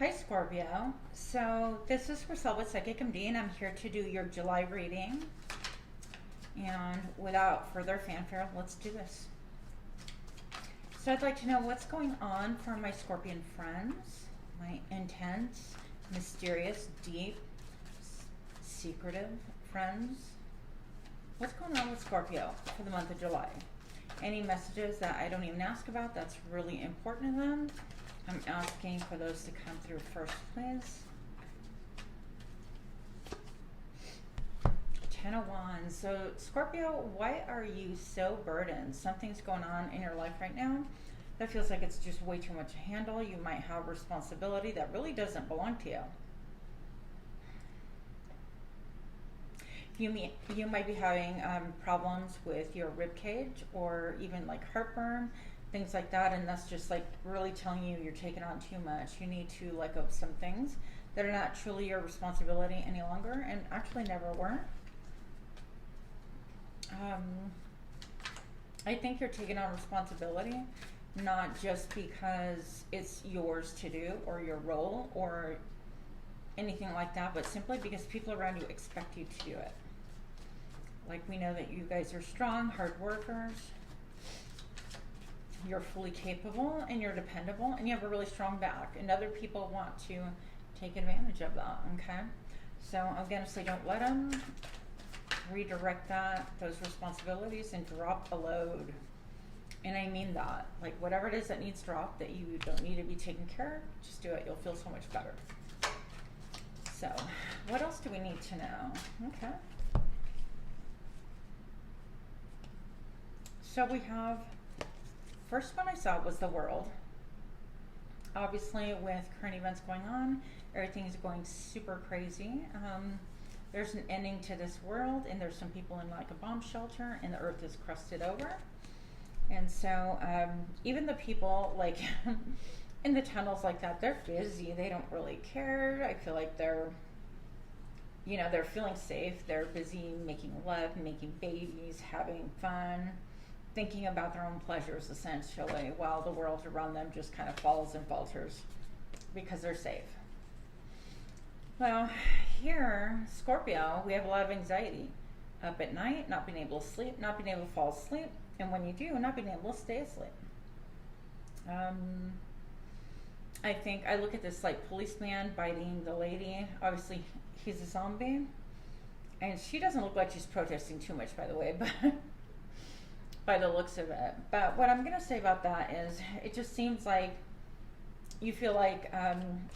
Hi Scorpio. So this is for Sell with Psychic MD and I'm here to do your July reading. And without further fanfare, let's do this. So I'd like to know what's going on for my Scorpion friends, my intense, mysterious, deep, secretive friends. What's going on with Scorpio for the month of July? Any messages that I don't even ask about that's really important to them? I'm asking for those to come through first, please. 10 of Wands. So Scorpio, why are you so burdened? Something's going on in your life right now that feels like it's just way too much to handle. You might have responsibility that really doesn't belong to you. You might be having problems with your rib cage or even like heartburn, things like that, and that's just like really telling you you're taking on too much. You need to let go of some things that are not truly your responsibility any longer and actually never were. I think you're taking on responsibility, not just because it's yours to do or your role or anything like that, but simply because people around you expect you to do it. Like, we know that you guys are strong, hard workers, you're fully capable, and you're dependable, and you have a really strong back, and other people want to take advantage of that, okay? So I'm going to say don't let them redirect those responsibilities and drop a load. And I mean that. Like, whatever it is that needs dropped that you don't need to be taken care of, just do it. You'll feel so much better. So, what else do we need to know? Okay. So we have, first one I saw was the world. Obviously, with current events going on, everything's going super crazy. There's an ending to this world, and there's some people in like a bomb shelter, and the earth is crusted over. And so even the people like in the tunnels like that, they're busy. They don't really care. I feel like they're, you know, they're feeling safe. They're busy making love, making babies, having fun, thinking about their own pleasures essentially, while the world around them just kind of falls and falters because they're safe. Well, here, Scorpio, we have a lot of anxiety. Up at night, not being able to sleep, not being able to fall asleep, and when you do, not being able to stay asleep. I think I look at this like policeman biting the lady. Obviously, he's a zombie, and she doesn't look like she's protesting too much, by the way, but by the looks of it. But what I'm going to say about that is it just seems like you feel like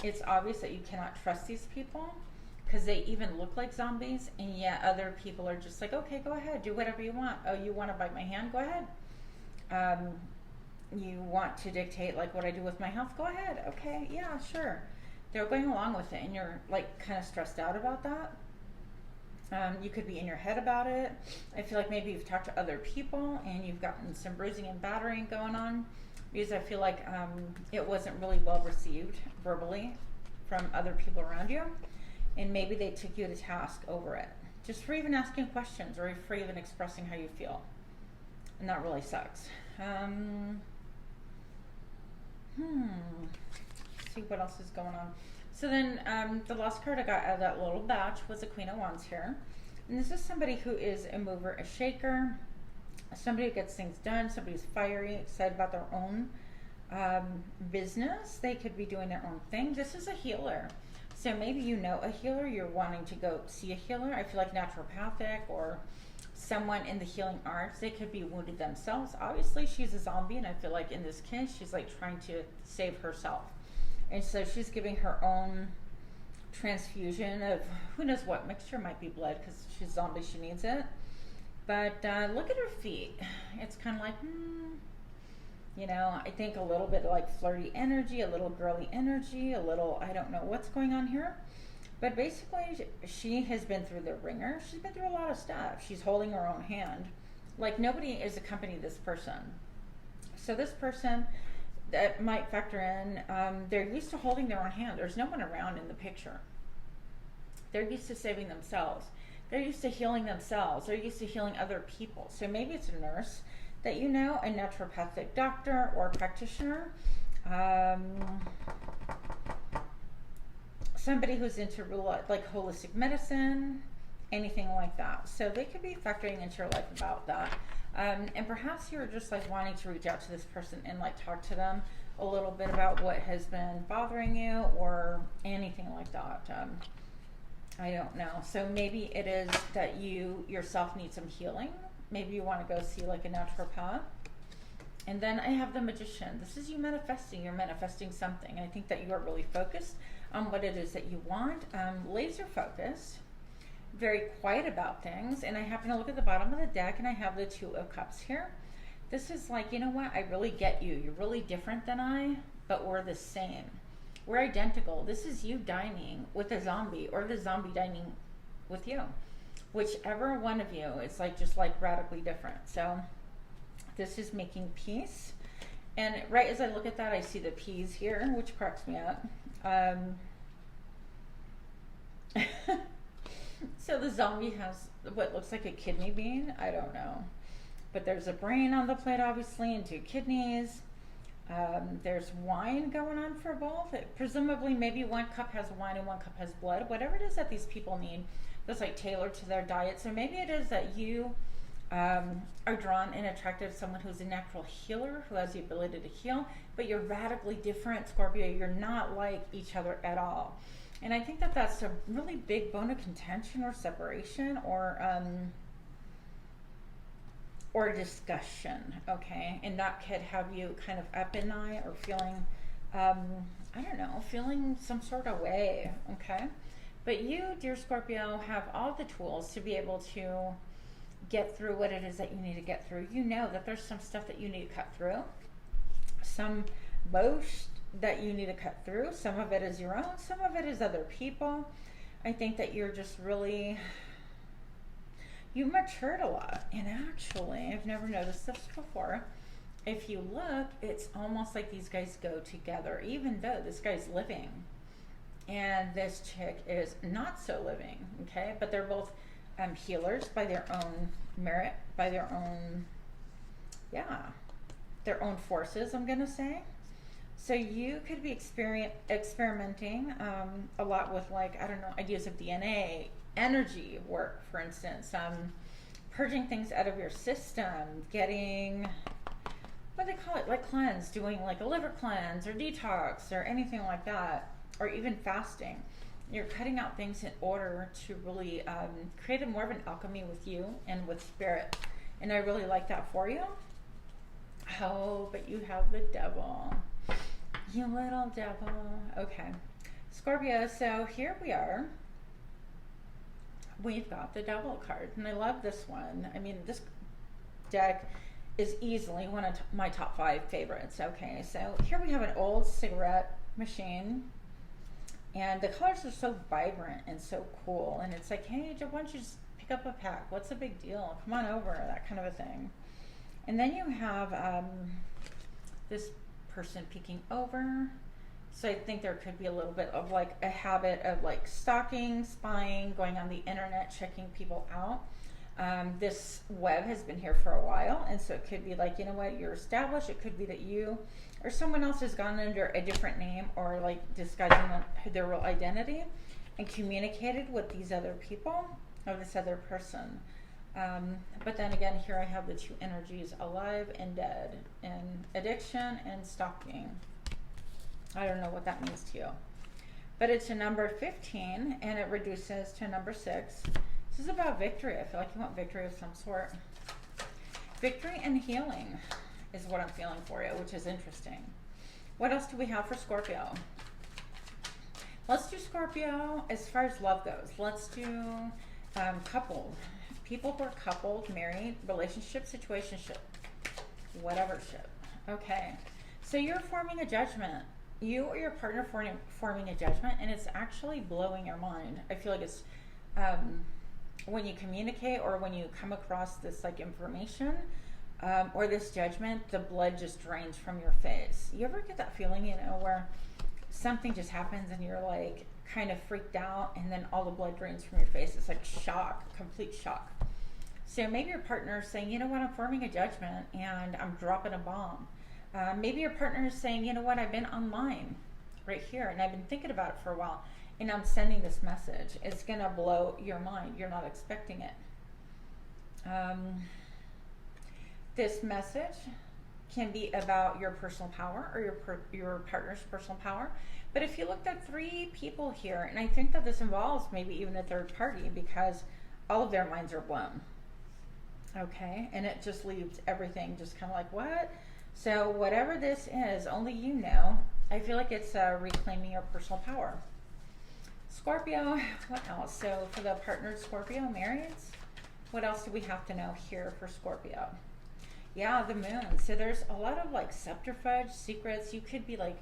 it's obvious that you cannot trust these people because they even look like zombies, and yet other people are just like, okay, go ahead, do whatever you want. Oh, you want to bite my hand? Go ahead. You want to dictate like what I do with my health? Go ahead. Okay, yeah, sure. They're going along with it, and you're like kind of stressed out about that. You could be in your head about it. I feel like maybe you've talked to other people and you've gotten some bruising and battering going on, because I feel like it wasn't really well received verbally from other people around you, and maybe they took you to task over it, just for even asking questions or for even expressing how you feel, and that really sucks. See what else is going on. So then the last card I got out of that little batch was the Queen of Wands here. And this is somebody who is a mover, a shaker, somebody who gets things done, somebody who's fiery, excited about their own business. They could be doing their own thing. This is a healer. So maybe you know a healer, you're wanting to go see a healer. I feel like naturopathic or someone in the healing arts. They could be wounded themselves. Obviously, she's a zombie, and I feel like in this case, she's like trying to save herself. And so she's giving her own transfusion of who knows what mixture, might be blood because she's a zombie, she needs it. But look at her feet. It's kind of like, you know, I think a little bit like flirty energy, a little girly energy, a little, I don't know what's going on here. But basically, she has been through the ringer. She's been through a lot of stuff. She's holding her own hand. Like, nobody is accompanying this person. So this person that might factor in, they're used to holding their own hand. There's no one around in the picture. They're used to saving themselves. They're used to healing themselves. They're used to healing other people. So maybe it's a nurse that you know, a naturopathic doctor or practitioner. somebody who's into like holistic medicine, anything like that. So they could be factoring into your life about that. And perhaps you're just like wanting to reach out to this person and like talk to them a little bit about what has been bothering you or anything like that. I don't know. So maybe it is that you yourself need some healing. Maybe you want to go see like a naturopath. And then I have the Magician. This is you manifesting. You're manifesting something. I think that you are really focused on what it is that you want. Laser focused. Very quiet about things. And I happen to look at the bottom of the deck and I have the Two of Cups here. This is like, you know what? I really get you. You're really different than I, but we're the same. We're identical. This is you dining with a zombie or the zombie dining with you. Whichever one of you is like just like radically different. So this is making peace. And right as I look at that, I see the peas here, which cracks me up. So the zombie has what looks like a kidney bean. I don't know. But there's a brain on the plate, obviously, and 2 kidneys. There's wine going on for both. Presumably, maybe 1 cup has wine and 1 cup has blood. Whatever it is that these people need that's like tailored to their diet. So maybe it is that you are drawn and attracted to someone who's a natural healer, who has the ability to heal, but you're radically different, Scorpio. You're not like each other at all. And I think that that's a really big bone of contention or separation or discussion, okay? And that could have you kind of up in night or feeling, I don't know, feeling some sort of way, okay? But you, dear Scorpio, have all the tools to be able to get through what it is that you need to get through. You know that there's some stuff that you need to cut through, most that you need to cut through. Some of it is your own, some of it is other people. I think that you're just really, you've matured a lot. And actually, I've never noticed this before. If you look, it's almost like these guys go together, even though this guy's living and this chick is not so living, okay? But they're both healers by their own merit, by their own, their own forces, I'm gonna say. So you could be experimenting a lot with, like, I don't know, ideas of DNA, energy work, for instance, purging things out of your system, getting, what do they call it, like cleanse, doing like a liver cleanse or detox or anything like that, or even fasting. You're cutting out things in order to really create more of an alchemy with you and with spirit. And I really like that for you. Oh, but you have the devil. You little devil. Okay. Scorpio, so here we are. We've got the devil card, and I love this one. I mean, this deck is easily one of my top 5 favorites. Okay, so here we have an old cigarette machine, and the colors are so vibrant and so cool, and it's like, hey, why don't you just pick up a pack? What's the big deal? Come on over, that kind of a thing. And then you have this person peeking over. So I think there could be a little bit of like a habit of like stalking, spying, going on the internet, checking people out. This web has been here for a while, and so it could be like, you know what, you're established. It could be that you or someone else has gone under a different name or like disguising their real identity and communicated with these other people or this other person. But then again, here I have the 2 energies, alive and dead, and addiction and stalking. I don't know what that means to you. But it's a number 15, and it reduces to number 6. This is about victory. I feel like you want victory of some sort. Victory and healing is what I'm feeling for you, which is interesting. What else do we have for Scorpio? Let's do Scorpio as far as love goes. Let's do coupled. People who are coupled, married, relationship, situationship, whatever ship. Okay. So you're forming a judgment. You or your partner forming a judgment, and it's actually blowing your mind. I feel like it's when you communicate or when you come across this like information or this judgment, the blood just drains from your face. You ever get that feeling, you know, where something just happens and you're like kind of freaked out, and then all the blood drains from your face? It's like shock, complete shock. So maybe your partner is saying, you know what, I'm forming a judgment and I'm dropping a bomb. Maybe your partner is saying, you know what, I've been online right here and I've been thinking about it for a while, and I'm sending this message. It's going to blow your mind. You're not expecting it. This message can be about your personal power or your partner's personal power. But if you looked at 3 people here, and I think that this involves maybe even a third party, because all of their minds are blown. Okay, and it just leaves everything just kind of like, what? So whatever this is, only you know. I feel like it's reclaiming your personal power. Scorpio, what else? So for the partnered Scorpio marrieds, what else do we have to know here for Scorpio? Yeah, the moon. So there's a lot of like subterfuge, secrets. You could be like,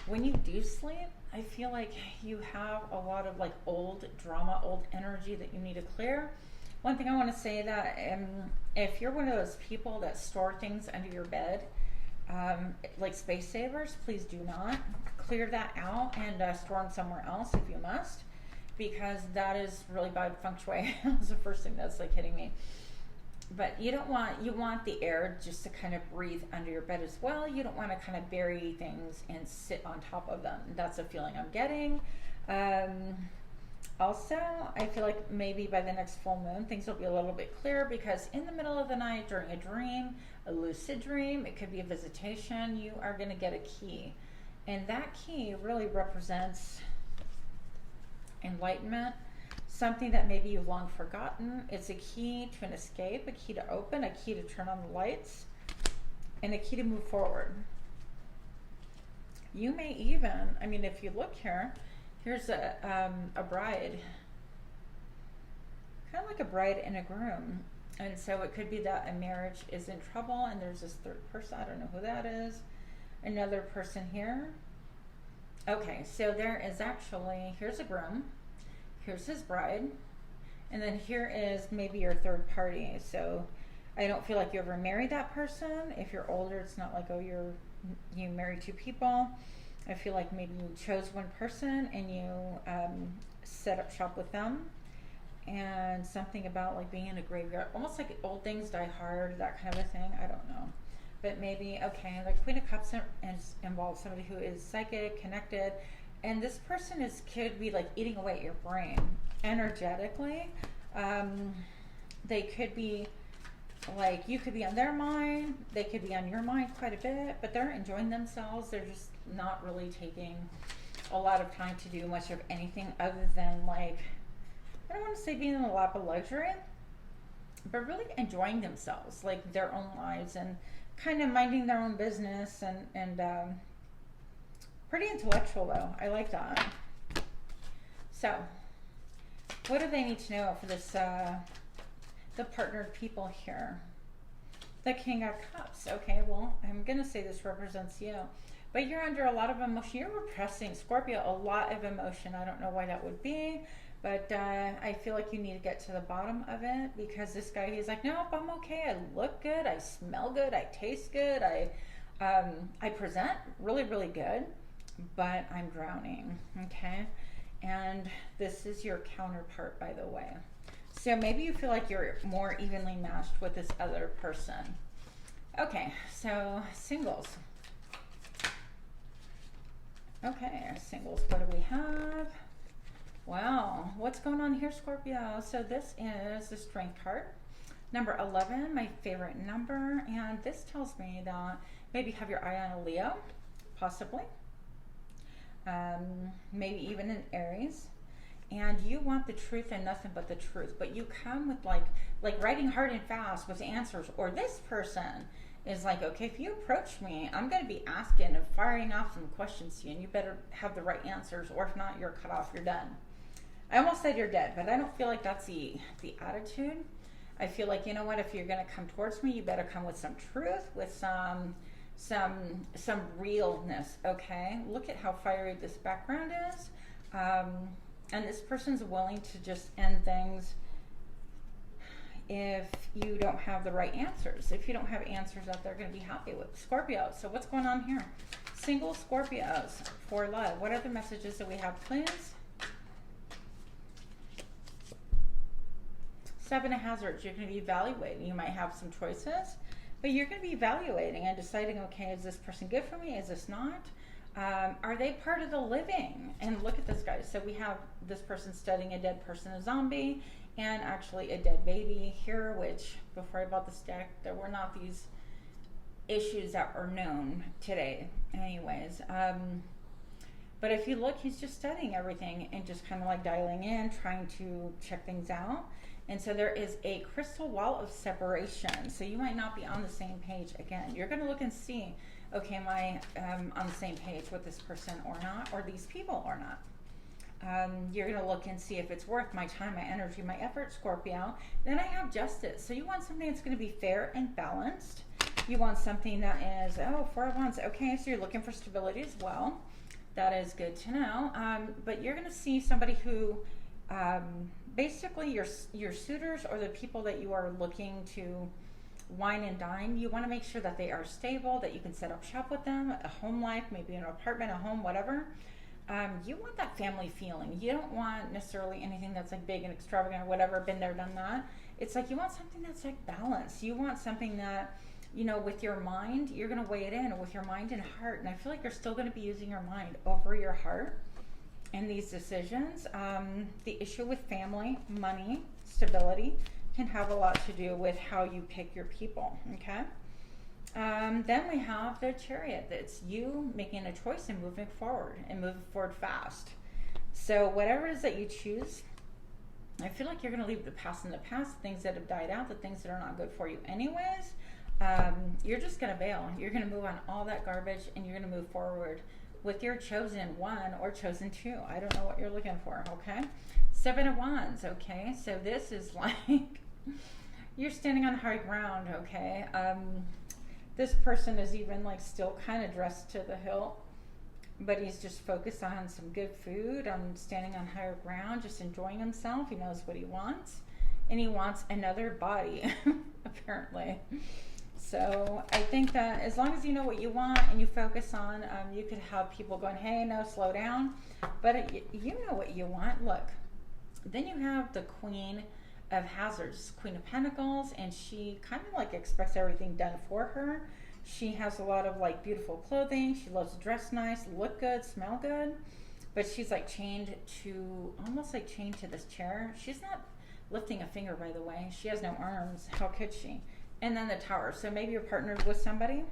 when you do sleep, I feel like you have a lot of like old drama, old energy that you need to clear. One thing I want to say that if you're one of those people that store things under your bed, like space savers, please do not clear that out and store them somewhere else if you must, because that is really bad feng shui. That's the first thing that's like hitting me. But you want the air just to kind of breathe under your bed as well. You don't want to kind of bury things and sit on top of them. That's a feeling I'm getting. Also, I feel like maybe by the next full moon, things will be a little bit clearer, because in the middle of the night, during a dream, a lucid dream, it could be a visitation, you are going to get a key. And that key really represents enlightenment, something that maybe you've long forgotten. It's a key to an escape, a key to open, a key to turn on the lights, and a key to move forward. You may even, I mean, if you look here, here's a bride, kind of like a bride and a groom. And so it could be that a marriage is in trouble and there's this third person. I don't know who that is. Another person here. Okay, so there is actually, here's a groom, here's his bride, and then here is maybe your third party. So I don't feel like you ever married that person. If you're older, it's not like, oh, you married 2 people. I feel like maybe you chose one person and you set up shop with them. And something about like being in a graveyard, almost like old things die hard, that kind of a thing. I don't know. But maybe, okay, the Queen of Cups involves somebody who is psychic, connected, and this person could be like eating away at your brain energetically. They could be like, you could be on their mind, they could be on your mind quite a bit, but they're enjoying themselves. They're just not really taking a lot of time to do much of anything other than like, I don't want to say being in a lap of luxury, but really enjoying themselves, like their own lives, and kind of minding their own business, and pretty intellectual though. I like that. So what do they need to know for this the partnered people here? The King of Cups. Okay, well, I'm gonna say this represents you, but you're under a lot of emotion. You're repressing, Scorpio, a lot of emotion. I don't know why that would be, but I feel like you need to get to the bottom of it, because this guy, he's like, nope, I'm okay. I look good. I smell good. I taste good. I present really, really good, but I'm drowning. Okay. And this is your counterpart, by the way. So maybe you feel like you're more evenly matched with this other person. Okay. So singles. Okay. Singles. What do we have? Wow, what's going on here, Scorpio? So this is the Strength card, number 11, my favorite number, and this tells me that maybe have your eye on a Leo, possibly, maybe even an Aries, and you want the truth and nothing but the truth, but you come with like writing hard and fast with answers, or this person is like, okay, if you approach me, I'm going to be asking and firing off some questions to you, and you better have the right answers, or if not, you're cut off, you're done. I almost said you're dead, but I don't feel like that's the attitude. I feel like, you know what, if you're going to come towards me, you better come with some truth, with some realness, okay? Look at how fiery this background is. And this person's willing to just end things if you don't have the right answers. If you don't have answers that they're going to be happy with. Scorpio, so what's going on here? Single Scorpios for love. What are the messages that we have, please? 7 of Hazards. You're going to be evaluating. You might have some choices, but you're going to be evaluating and deciding, okay, is this person good for me? Is this not? Are they part of the living? And look at this, guys. So we have this person studying a dead person, a zombie, and actually a dead baby here, which before I bought this deck, there were not these issues that are known today anyways. But if you look, he's just studying everything and just kind of like dialing in, trying to check things out. And so there is a crystal wall of separation. So you might not be on the same page again. You're going to look and see, okay, am I on the same page with this person or not, or these people or not? You're going to look and see if it's worth my time, my energy, my effort, Scorpio. Then I have justice. So you want something that's going to be fair and balanced. You want something that is, oh, 4 of Wands. Okay, so you're looking for stability as well. That is good to know. But you're going to see somebody who, basically your suitors or the people that you are looking to wine and dine, you want to make sure that they are stable, that you can set up shop with them, a home life, maybe an apartment, a home, whatever. You want that family feeling. You don't want necessarily anything that's like big and extravagant or whatever, been there, done that. It's like you want something that's like balanced. You want something that, you know, with your mind, you're going to weigh it in with your mind and heart. And I feel like you're still going to be using your mind over your heart in these decisions. The issue with family, money, stability can have a lot to do with how you pick your people, okay? Then we have the Chariot. That's you making a choice and moving forward fast. So whatever it is that you choose, I feel like you're going to leave the past in the past, things that have died out, the things that are not good for you anyways. You're just going to bail. You're going to move on all that garbage and you're going to move forward with your chosen one or chosen two. I don't know what you're looking for, okay? 7 of Wands, okay? So this is like, you're standing on high ground, okay? This person is even like still kind of dressed to the hilt, but he's just focused on some good food, on standing on higher ground, just enjoying himself. He knows what he wants, and he wants another body, apparently. So I think that as long as you know what you want and you focus on, you could have people going, hey, no, slow down. But you know what you want. Look, then you have the Queen of Hazards, Queen of Pentacles, and she kind of like expects everything done for her. She has a lot of like beautiful clothing. She loves to dress nice, look good, smell good. But she's like almost like chained to this chair. She's not lifting a finger, by the way. She has no arms. How could she? And then the Tower. So maybe you're partnered with somebody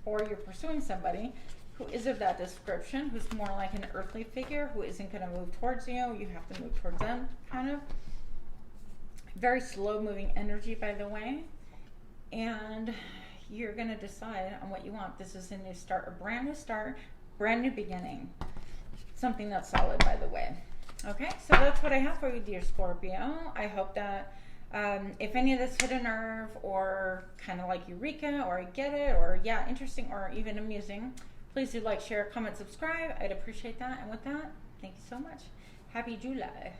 or you're pursuing somebody who is of that description, who's more like an earthly figure, who isn't going to move towards you. You have to move towards them, kind of. Very slow moving energy, by the way. And you're going to decide on what you want. This is a new start, a brand new start, brand new beginning. Something that's solid, by the way. Okay, so that's what I have for you, dear Scorpio. I hope that if any of this hit a nerve or kind of like Eureka or I get it or yeah, interesting or even amusing, please do like, share, comment, subscribe. I'd appreciate that. And with that, thank you so much. Happy July.